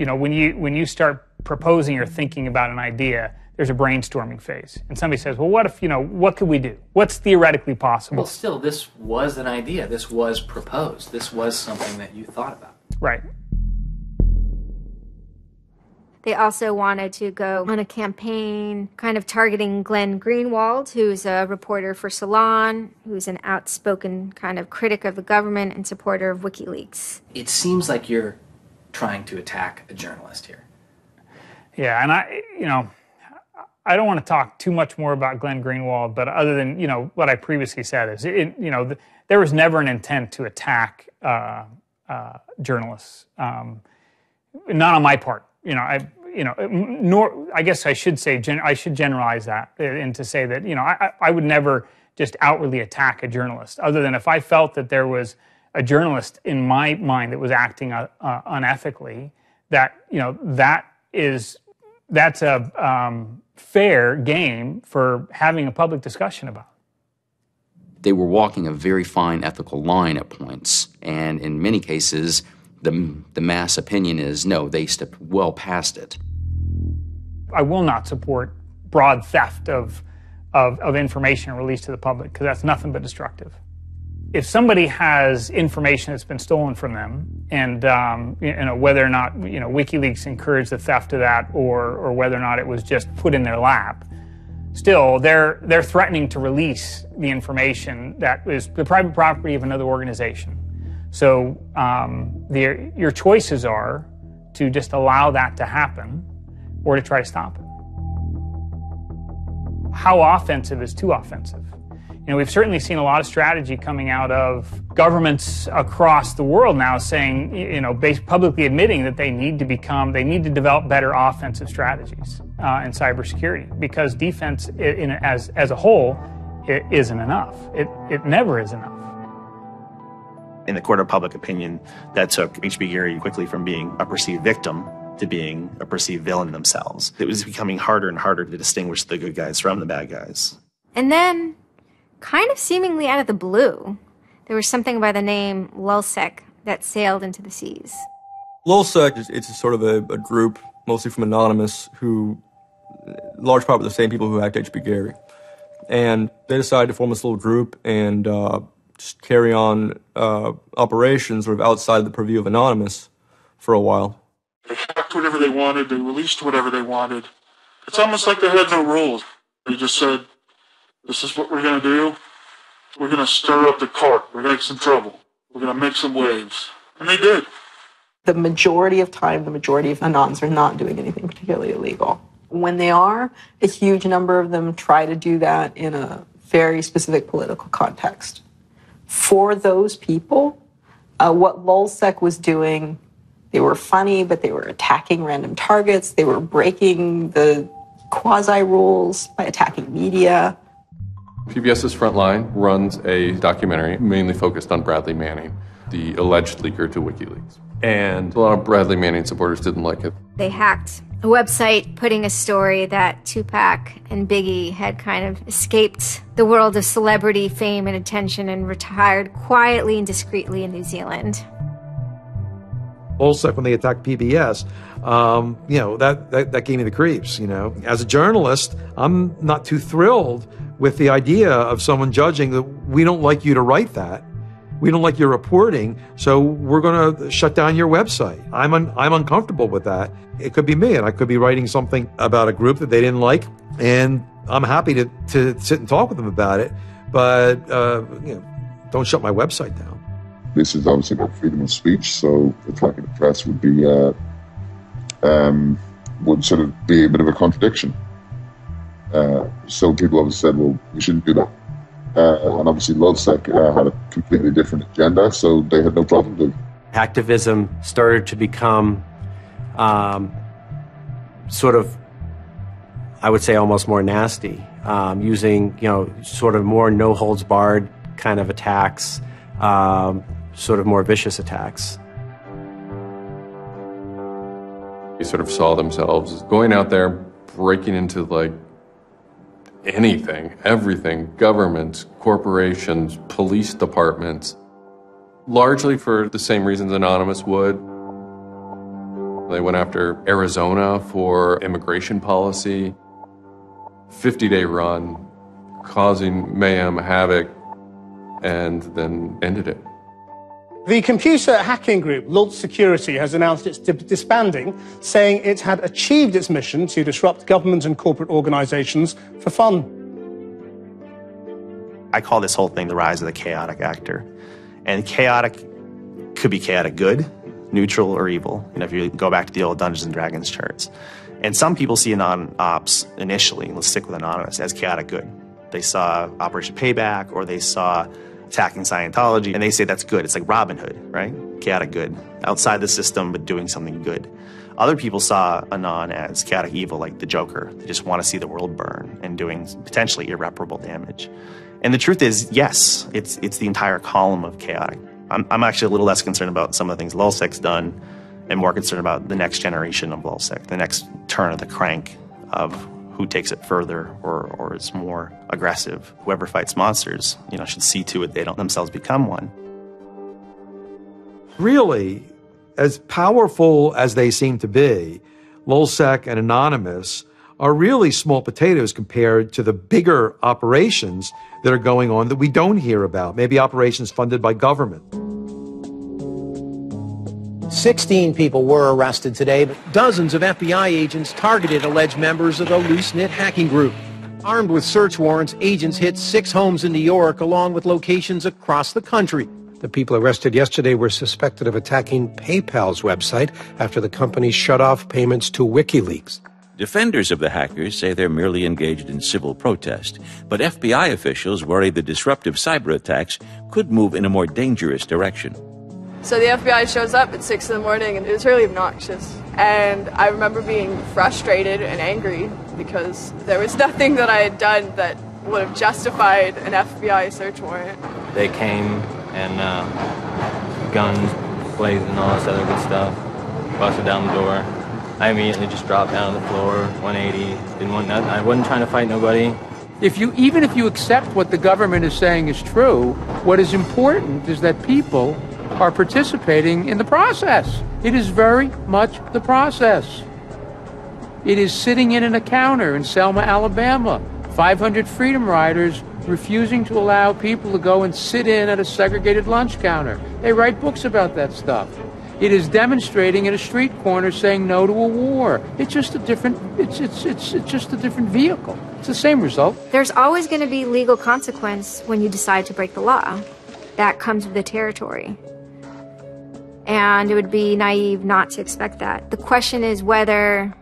know, when you start proposing or thinking about an idea, there's a brainstorming phase. And somebody says, well, what if, you know, what could we do? What's theoretically possible? Well, still, this was an idea. This was proposed. This was something that you thought about. Right. They also wanted to go on a campaign kind of targeting Glenn Greenwald, who's a reporter for Salon, who's an outspoken kind of critic of the government and supporter of WikiLeaks. It seems like you're trying to attack a journalist here. Yeah, and I don't want to talk too much more about Glenn Greenwald, but other than, you know, what I previously said is, you know, there was never an intent to attack journalists, not on my part. You know, nor I guess I should say I should generalize that and to say that, you know, I would never just outwardly attack a journalist, other than if I felt that there was a journalist in my mind that was acting unethically. That, you know, that's a fair game for having a public discussion about. They were walking a very fine ethical line at points, and in many cases, the mass opinion is, no, they stepped well past it. I will not support broad theft of information released to the public, because that's nothing but destructive. If somebody has information that's been stolen from them, and you know, whether or not, you know, WikiLeaks encouraged the theft of that, or whether or not it was just put in their lap, still they're threatening to release the information that is the private property of another organization. So your choices are to just allow that to happen, or to try to stop it. How offensive is too offensive? You know, we've certainly seen a lot of strategy coming out of governments across the world now saying, you know, publicly admitting that they need to develop better offensive strategies in cybersecurity, because defense as a whole, it isn't enough. It never is enough. In the court of public opinion, that took H.B. Gary quickly from being a perceived victim to being a perceived villain themselves. It was becoming harder and harder to distinguish the good guys from the bad guys. And then, kind of seemingly out of the blue, there was something by the name LulzSec that sailed into the seas. LulzSec it's a sort of a group, mostly from Anonymous, who, large part of the same people who hacked H.B. Gary. And they decided to form this little group and just carry on operations sort of outside of the purview of Anonymous for a while. They hacked whatever they wanted, they released whatever they wanted. It's almost like they had no rules. They just said, this is what we're going to do. We're going to stir up the cart. We're going to make some trouble. We're going to make some waves. And they did. The majority of time, the majority of Anons are not doing anything particularly illegal. When they are, a huge number of them try to do that in a very specific political context. For those people, what LulzSec was doing, they were funny, but they were attacking random targets. They were breaking the quasi-rules by attacking media. PBS's Frontline runs a documentary mainly focused on Bradley Manning, the alleged leaker to WikiLeaks. And a lot of Bradley Manning supporters didn't like it. They hacked a website putting a story that Tupac and Biggie had kind of escaped the world of celebrity fame and attention and retired quietly and discreetly in New Zealand. LulzSec, when they attacked PBS, you know, that gave me the creeps, you know. As a journalist, I'm not too thrilled with the idea of someone judging that we don't like you to write that. We don't like your reporting, so we're going to shut down your website. I'm uncomfortable with that. It could be me, and I could be writing something about a group that they didn't like, and I'm happy to sit and talk with them about it, but don't shut my website down. This is obviously about freedom of speech, so attacking the press would be would sort of be a bit of a contradiction. So people obviously said, well, we shouldn't do that. And obviously LulzSec had a completely different agenda, so they had no problem doing it. Activism started to become sort of, I would say, almost more nasty, using, sort of more no-holds-barred kind of attacks, sort of more vicious attacks. They sort of saw themselves going out there, breaking into like anything, everything, governments, corporations, police departments, largely for the same reasons Anonymous would. They went after Arizona for immigration policy, 50-day run, causing mayhem, havoc, and then ended it. The computer hacking group, Lulz Security, has announced it's disbanding, saying it had achieved its mission to disrupt government and corporate organizations for fun. I call this whole thing the rise of the chaotic actor. And chaotic could be chaotic good, neutral, or evil. If you go back to the old Dungeons & Dragons charts. And some people see Anon-Ops initially, let's stick with Anonymous, as chaotic good. They saw Operation Payback, or they saw attacking Scientology, and they say that's good. It's like Robin Hood, right? Chaotic good. Outside the system, but doing something good. Other people saw Anon as chaotic evil, like the Joker. They just want to see the world burn and doing potentially irreparable damage. And the truth is, yes, it's the entire column of chaotic. I'm actually a little less concerned about some of the things LulzSec's done and more concerned about the next generation of LulzSec, the next turn of the crank of who takes it further or is more aggressive. Whoever fights monsters, should see to it they don't themselves become one. Really, as powerful as they seem to be, LulzSec and Anonymous are really small potatoes compared to the bigger operations that are going on that we don't hear about, maybe operations funded by government. 16 people were arrested today, but dozens of FBI agents targeted alleged members of the loose-knit hacking group. Armed with search warrants, agents hit 6 homes in New York, along with locations across the country. The people arrested yesterday were suspected of attacking PayPal's website after the company shut off payments to WikiLeaks. Defenders of the hackers say they're merely engaged in civil protest, but FBI officials worry the disruptive cyber attacks could move in a more dangerous direction. So the FBI shows up at 6 in the morning, and it was really obnoxious. And I remember being frustrated and angry because there was nothing that I had done that would have justified an FBI search warrant. They came and guns blazing and all this other good stuff, busted down the door. I immediately just dropped down on the floor, 180, didn't want nothing. I wasn't trying to fight nobody. Even if you accept what the government is saying is true, what is important is that people are participating in the process. It is very much the process. It is sitting in a counter in Selma, Alabama, 500 Freedom Riders refusing to allow people to go and sit in at a segregated lunch counter. They write books about that stuff. It is demonstrating at a street corner saying no to a war. It's just a different, it's just a different vehicle. It's the same result. There's always going to be legal consequence when you decide to break the law. That comes with the territory. And it would be naive not to expect that. The question is whether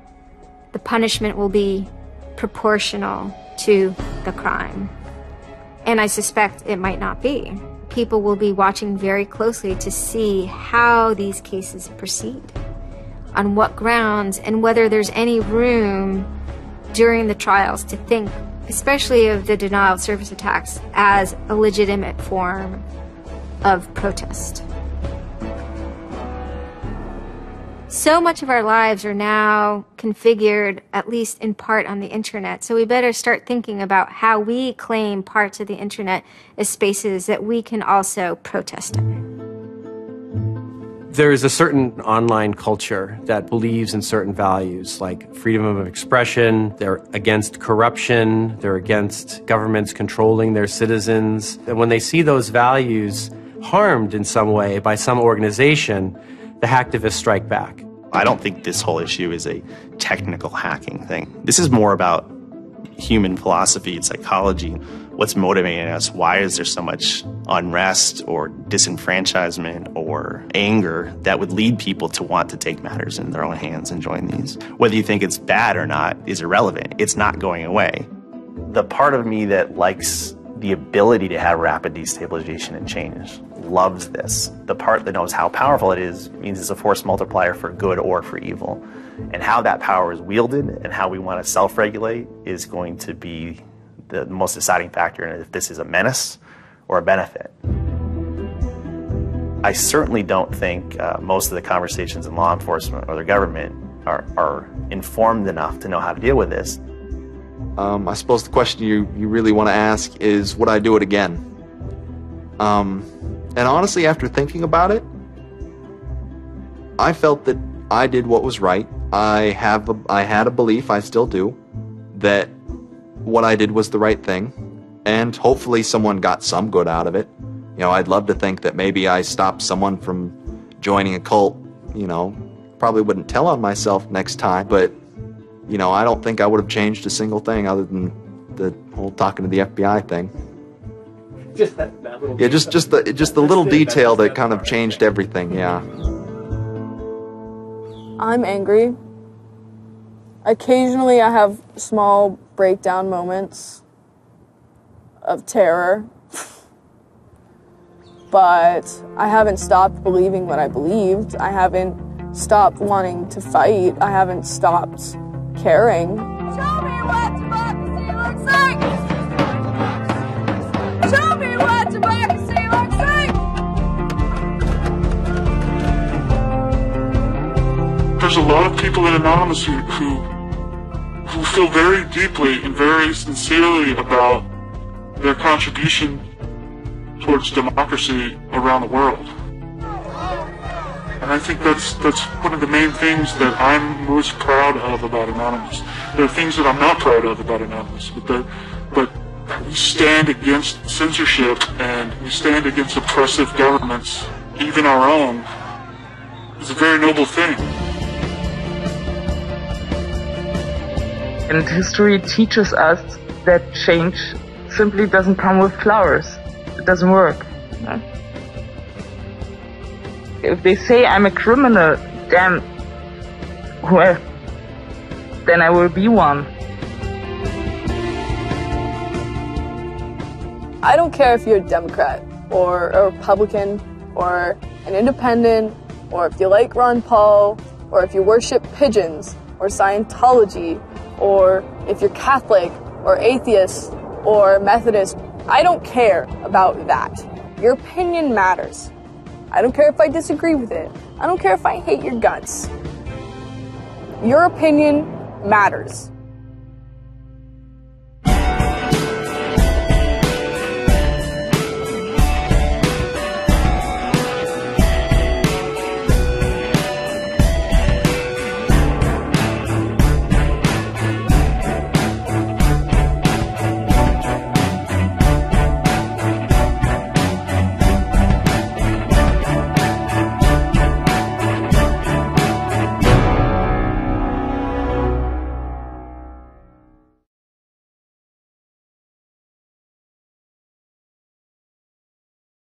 the punishment will be proportional to the crime. And I suspect it might not be. People will be watching very closely to see how these cases proceed, on what grounds, and whether there's any room during the trials to think, especially of the denial of service attacks, as a legitimate form of protest. So much of our lives are now configured, at least in part, on the internet. So we better start thinking about how we claim parts of the internet as spaces that we can also protest in. There is a certain online culture that believes in certain values, like freedom of expression. They're against corruption. They're against governments controlling their citizens. And when they see those values harmed in some way by some organization, the hacktivists strike back. I don't think this whole issue is a technical hacking thing. This is more about human philosophy and psychology. What's motivating us? Why is there so much unrest or disenfranchisement or anger that would lead people to want to take matters in their own hands and join these? Whether you think it's bad or not is irrelevant. It's not going away. The part of me that likes the ability to have rapid destabilization and change loves this. The part that knows how powerful it is means it's a force multiplier for good or for evil. And how that power is wielded and how we want to self-regulate is going to be the most deciding factor in if this is a menace or a benefit. I certainly don't think most of the conversations in law enforcement or the government are informed enough to know how to deal with this. I suppose the question you really want to ask is, would I do it again? And honestly, after thinking about it, I felt that I did what was right. I had a belief, I still do, that what I did was the right thing, and hopefully someone got some good out of it. You know, I'd love to think that maybe I stopped someone from joining a cult. You know, probably wouldn't tell on myself next time, but you know, I don't think I would have changed a single thing other than the whole talking to the FBI thing. Just that little Yeah, just the little detail that kind of changed everything. Yeah. I'm angry. Occasionally I have small breakdown moments of terror. But I haven't stopped believing what I believed. I haven't stopped wanting to fight. I haven't stopped caring. Show me what democracy looks like! Show me what democracy looks like! There's a lot of people in Anonymous who feel very deeply and very sincerely about their contribution towards democracy around the world. And I think that's one of the main things that I'm most proud of about Anonymous. There are things that I'm not proud of about Anonymous, but we stand against censorship and we stand against oppressive governments, even our own. It's a very noble thing. And history teaches us that change simply doesn't come with flowers. It doesn't work. No? If they say I'm a criminal, damn, well, then I will be one. I don't care if you're a Democrat or a Republican or an independent or if you like Ron Paul or if you worship pigeons or Scientology or if you're Catholic or atheist or Methodist. I don't care about that. Your opinion matters. I don't care if I disagree with it. I don't care if I hate your guts. Your opinion matters.